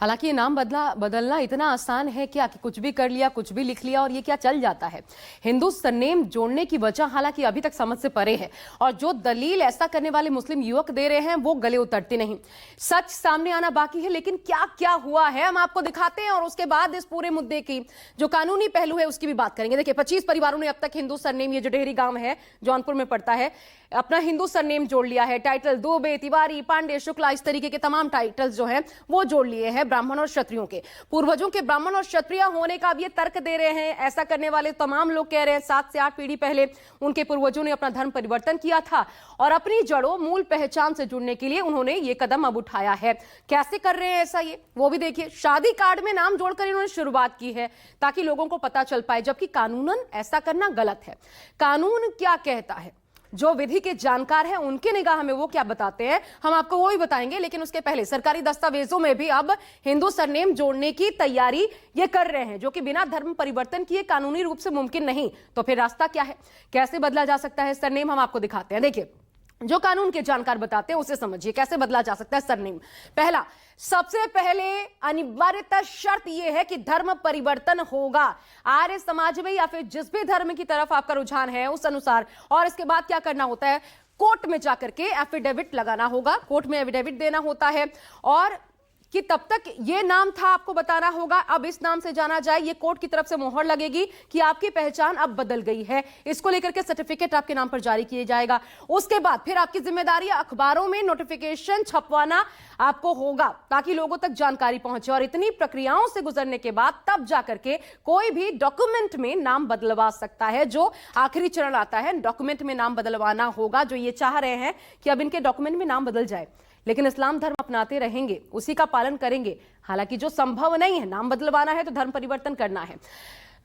हालांकि ये नाम बदलना इतना आसान है क्या कि कुछ भी कर लिया, कुछ भी लिख लिया और ये क्या चल जाता है। हिंदू सरनेम जोड़ने की वजह हालांकि अभी तक समझ से परे है और जो दलील ऐसा करने वाले मुस्लिम युवक दे रहे हैं वो गले उतरते नहीं। सच सामने आना बाकी है, लेकिन क्या क्या हुआ है हम आपको दिखाते हैं और उसके बाद इस पूरे मुद्दे की जो कानूनी पहलू है उसकी भी बात करेंगे। देखिए, 25 परिवारों ने अब तक हिंदू सरनेम, ये जो डेहरी गांव है जौनपुर में पड़ता है, अपना हिंदू सरनेम जोड़ लिया है। टाइटल दुबे, तिवारी, पांडे, शुक्ला, इस तरीके के तमाम टाइटल्स जो हैं वो जोड़ लिए हैं ब्राह्मण और क्षत्रियों के। पूर्वजों के ब्राह्मण और क्षत्रिय होने का अब ये तर्क दे रहे हैं। ऐसा करने वाले तमाम लोग कह रहे हैं 7 से 8 पीढ़ी पहले उनके पूर्वजों ने अपना धर्म परिवर्तन किया था और अपनी जड़ों, मूल पहचान से जुड़ने के लिए उन्होंने ये कदम अब उठाया है। कैसे कर रहे हैं ऐसा, ये वो भी देखिए। शादी कार्ड में नाम जोड़कर इन्होंने शुरुआत की है ताकि लोगों को पता चल पाए, जबकि कानूनन ऐसा करना गलत है। कानून क्या कहता है, जो विधि के जानकार हैं उनके निगाह में वो क्या बताते हैं, हम आपको वो ही बताएंगे। लेकिन उसके पहले सरकारी दस्तावेजों में भी अब हिंदू सरनेम जोड़ने की तैयारी ये कर रहे हैं, जो कि बिना धर्म परिवर्तन किए कानूनी रूप से मुमकिन नहीं। तो फिर रास्ता क्या है, कैसे बदला जा सकता है सरनेम, हम आपको दिखाते हैं। देखिए, जो कानून के जानकार बताते हैं उसे समझिए कैसे बदला जा सकता है सरनेम। पहला, सबसे पहले अनिवार्यता शर्त यह है कि धर्म परिवर्तन होगा, आर्य समाज में या फिर जिस भी धर्म की तरफ आपका रुझान है उस अनुसार। और इसके बाद क्या करना होता है, कोर्ट में जाकर के एफिडेविट लगाना होगा, कोर्ट में एफिडेविट देना होता है और कि तब तक ये नाम था आपको बताना होगा, अब इस नाम से जाना जाए, ये कोर्ट की तरफ से मोहर लगेगी कि आपकी पहचान अब बदल गई है। इसको लेकर के सर्टिफिकेट आपके नाम पर जारी किया जाएगा। उसके बाद फिर आपकी जिम्मेदारी अखबारों में नोटिफिकेशन छपवाना आपको होगा ताकि लोगों तक जानकारी पहुंचे। और इतनी प्रक्रियाओं से गुजरने के बाद तब जाकर के कोई भी डॉक्यूमेंट में नाम बदलवा सकता है। जो आखिरी चरण आता है, डॉक्यूमेंट में नाम बदलवाना होगा। जो ये चाह रहे हैं कि अब इनके डॉक्यूमेंट में नाम बदल जाए, लेकिन इस्लाम धर्म अपनाते रहेंगे, उसी का पालन करेंगे। हालांकि जो संभव नहीं है, नाम बदलवाना है तो धर्म परिवर्तन करना है।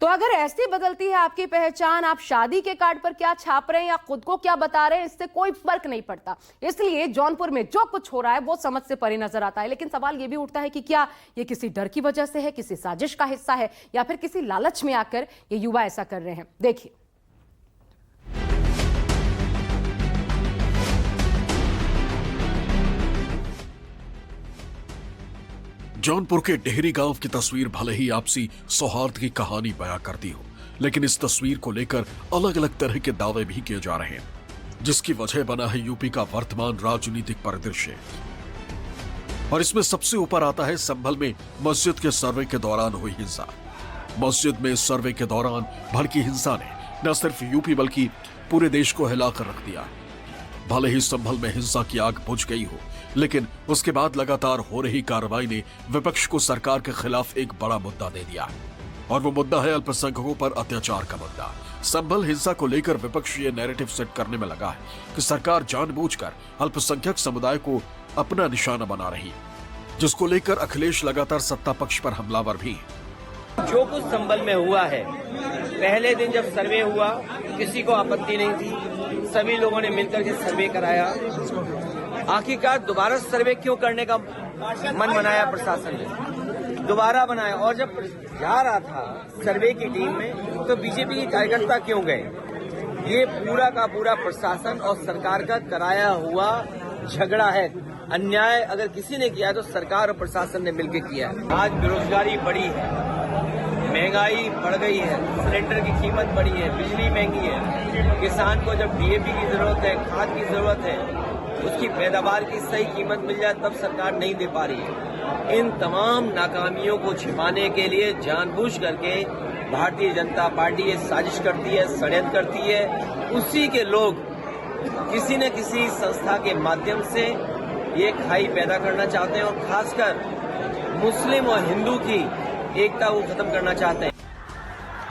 तो अगर ऐसी बदलती है आपकी पहचान, आप शादी के कार्ड पर क्या छाप रहे हैं या खुद को क्या बता रहे हैं, इससे कोई फर्क नहीं पड़ता। इसलिए जौनपुर में जो कुछ हो रहा है वो समझ से परे नजर आता है। लेकिन सवाल यह भी उठता है कि क्या ये किसी डर की वजह से है, किसी साजिश का हिस्सा है, या फिर किसी लालच में आकर ये युवा ऐसा कर रहे हैं। देखिए, जौनपुर के डेहरी गांव की तस्वीर भले ही आपसी सौहार्द की कहानी बयां करती हो, लेकिन इस तस्वीर को लेकर अलग अलग तरह के दावे भी किए जा रहे हैं, जिसकी वजह बना है यूपी का वर्तमान राजनीतिक परिदृश्य। और इसमें सबसे ऊपर आता है संभल में मस्जिद के सर्वे के दौरान हुई हिंसा। मस्जिद में सर्वे के दौरान भड़की हिंसा ने न सिर्फ यूपी बल्कि पूरे देश को हिलाकर रख दिया। भले ही संभल में हिंसा की आग बुझ गई हो, लेकिन उसके बाद लगातार हो रही कार्रवाई ने विपक्ष को सरकार के खिलाफ एक बड़ा मुद्दा दे दिया, और वो मुद्दा है अल्पसंख्यकों पर अत्याचार का मुद्दा। संभल हिंसा को लेकर विपक्ष ये नैरेटिव सेट करने में लगा है कि सरकार जानबूझकर अल्पसंख्यक समुदाय को अपना निशाना बना रही है, जिसको लेकर अखिलेश लगातार सत्ता पक्ष पर हमलावर भी है। जो कुछ संभल में हुआ है, पहले दिन जब सर्वे हुआ किसी को आपत्ति नहीं थी, सभी लोगों ने मिलकर के सर्वे कराया। आखिरकार दोबारा सर्वे क्यों करने का मन बनाया प्रशासन ने, दोबारा बनाया। और जब जा रहा था सर्वे की टीम में तो बीजेपी के कार्यकर्ता क्यों गए? ये पूरा का पूरा प्रशासन और सरकार का कराया हुआ झगड़ा है। अन्याय अगर किसी ने किया है तो सरकार और प्रशासन ने मिलकर किया है। आज बेरोजगारी बढ़ी है, महंगाई बढ़ गई है, सिलेंडर की कीमत बढ़ी है, बिजली महंगी है। किसान को जब डीएपी की जरूरत है, खाद की जरूरत है, उसकी पैदावार की सही कीमत मिल जाए तब सरकार नहीं दे पा रही है। इन तमाम नाकामियों को छिपाने के लिए जानबूझ करके भारतीय जनता पार्टी ये साजिश करती है, षड्यंत्र करती है। उसी के लोग किसी न किसी संस्था के माध्यम से ये खाई पैदा करना चाहते हैं और खासकर मुस्लिम और हिंदू की एकता को खत्म करना चाहते हैं।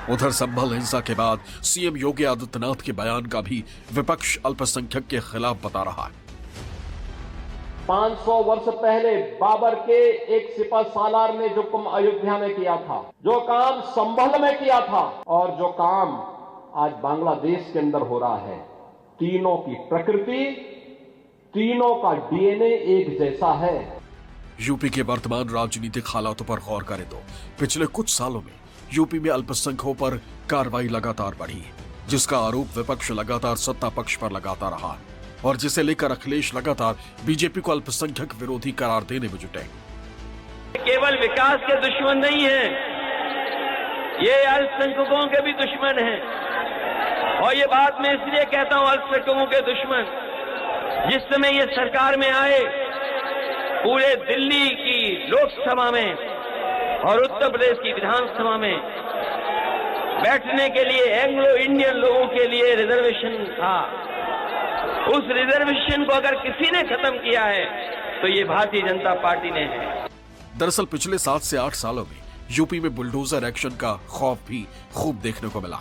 उधर संभल हिंसा के बाद सीएम योगी आदित्यनाथ के बयान का भी विपक्ष अल्पसंख्यक के खिलाफ बता रहा है। 500 वर्ष पहले बाबर के एक सिपह सालार ने जो काम अयोध्या में किया था, जो काम संभल में किया था और जो काम आज बांग्लादेश के अंदर हो रहा है, तीनों की प्रकृति, तीनों का डीएनए एक जैसा है। यूपी के वर्तमान राजनीतिक हालातों पर गौर करें तो पिछले कुछ सालों में यूपी में अल्पसंख्यकों पर कार्रवाई लगातार बढ़ी है, जिसका आरोप विपक्ष लगातार सत्ता पक्ष पर लगाता रहा है और जिसे लेकर अखिलेश लगातार बीजेपी को अल्पसंख्यक विरोधी करार देने में जुटे। केवल विकास के दुश्मन नहीं हैं, ये अल्पसंख्यकों के भी दुश्मन हैं। और ये बात मैं इसलिए कहता हूं अल्पसंख्यकों के दुश्मन, जिस समय ये सरकार में आए, पूरे दिल्ली की लोकसभा में और उत्तर प्रदेश की विधानसभा में बैठने के लिए एंग्लो इंडियन लोगों के लिए रिजर्वेशन था। उस रिजर्वेशन को अगर किसी ने खत्म किया है तो ये भारतीय जनता पार्टी ने है। दरअसल पिछले 7 से 8 सालों में यूपी में बुलडोजर एक्शन का खौफ भी खूब देखने को मिला।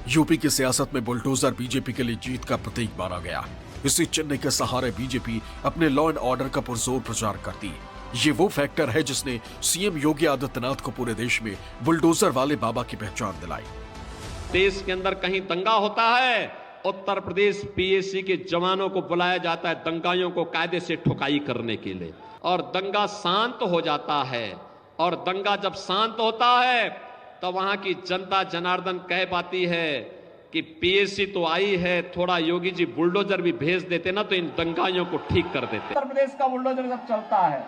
यूपी की सियासत में बुलडोजर बीजेपी के लिए जीत का प्रतीक माना गया। इसी चिन्ह के सहारे बीजेपी अपने लॉ एंड ऑर्डर का पुरजोर प्रचार करती है। ये वो फैक्टर है जिसने सीएम योगी आदित्यनाथ को पूरे देश में बुलडोजर वाले बाबा की पहचान दिलाई। देश के अंदर कहीं दंगा होता है, उत्तर प्रदेश पीएसी के जवानों को बुलाया जाता है दंगाइयों को कायदे से ठुकाई करने के लिए, और दंगा शांत हो जाता है। और दंगा जब शांत होता है तो वहां की जनता जनार्दन कह पाती है कि पीएसी तो आई है, थोड़ा योगी जी बुलडोजर भी भेज देते ना तो इन दंगाइयों को ठीक कर देते। उत्तर प्रदेश का बुलडोजर जब चलता है,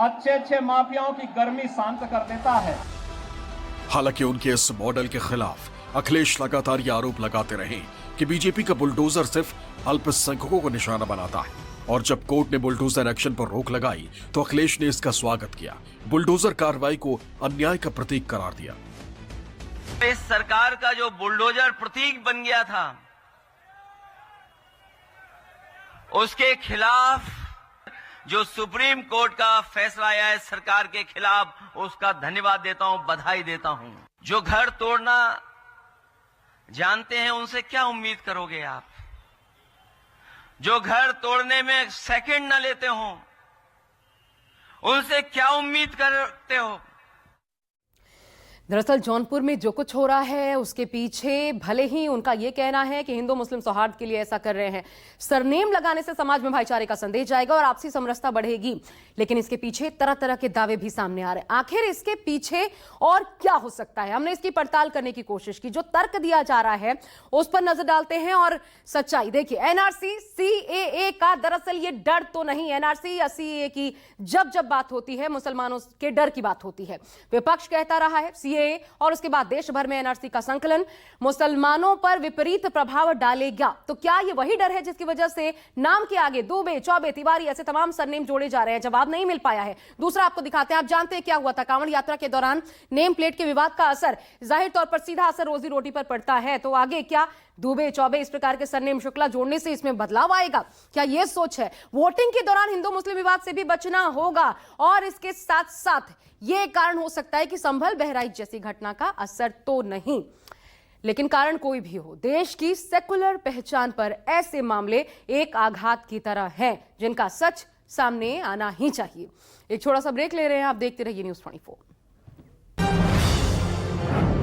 अच्छे माफियाओं की गर्मी शांत कर देता है। हालांकि उनके इस मॉडल के खिलाफ अखिलेश लगातार ये आरोप लगाते रहे कि बीजेपी का बुलडोजर सिर्फ अल्पसंख्यकों को निशाना बनाता है। और जब कोर्ट ने बुलडोजर एक्शन पर रोक लगाई तो अखिलेश ने इसका स्वागत किया, बुलडोजर कार्रवाई को अन्याय का प्रतीक करार दिया। इस सरकार का जो बुलडोजर प्रतीक बन गया था, उसके खिलाफ जो सुप्रीम कोर्ट का फैसला आया है सरकार के खिलाफ, उसका धन्यवाद देता हूं, बधाई देता हूं। जो घर तोड़ना जानते हैं उनसे क्या उम्मीद करोगे आप? जो घर तोड़ने में सेकंड न लेते हो उनसे क्या उम्मीद करते हो? दरअसल जौनपुर में जो कुछ हो रहा है उसके पीछे भले ही उनका यह कहना है कि हिंदू मुस्लिम सौहार्द के लिए ऐसा कर रहे हैं, सरनेम लगाने से समाज में भाईचारे का संदेश जाएगा और आपसी समरसता बढ़ेगी, लेकिन इसके पीछे तरह तरह के दावे भी सामने आ रहे हैं। आखिर इसके पीछे और क्या हो सकता है, हमने इसकी पड़ताल करने की कोशिश की। जो तर्क दिया जा रहा है उस पर नजर डालते हैं और सच्चाई देखिए। एनआरसी सीएए का दरअसल ये डर तो नहीं, एनआरसी या सीएए की जब जब बात होती है मुसलमानों के डर की बात होती है। विपक्ष कहता रहा है सीएए और उसके बाद देश भर में एनआरसी का संकलन मुसलमानों पर विपरीत प्रभाव डालेगा। तो क्या ये वही डर है जिसकी वजह से नाम के आगे दुबे, चौबे, तिवारी ऐसे तमाम सरनेम जोड़े जा रहे हैं? जवाब नहीं मिल पाया है। दूसरा आपको दिखाते हैं। आप जानते हैं क्या हुआ था कांवड़ यात्रा के दौरान? नेम प्लेट के विवाद का असर जाहिर तौर पर सीधा असर रोजी रोटी पर पड़ता है। तो आगे क्या दुबे, चौबे इस प्रकार के सरनेम शुक्ला जोड़ने से इसमें बदलाव आएगा? क्या यह सोच है? वोटिंग के दौरान हिंदू मुस्लिम विवाद से भी बचना होगा और इसके साथ साथ यह कारण हो सकता है कि संभल बहराइच जैसी घटना का असर तो नहीं, लेकिन कारण कोई भी हो, देश की सेकुलर पहचान पर ऐसे मामले एक आघात की तरह हैं जिनका सच सामने आना ही चाहिए। एक छोटा सा ब्रेक ले रहे हैं, आप देखते रहिए न्यूज़ 24।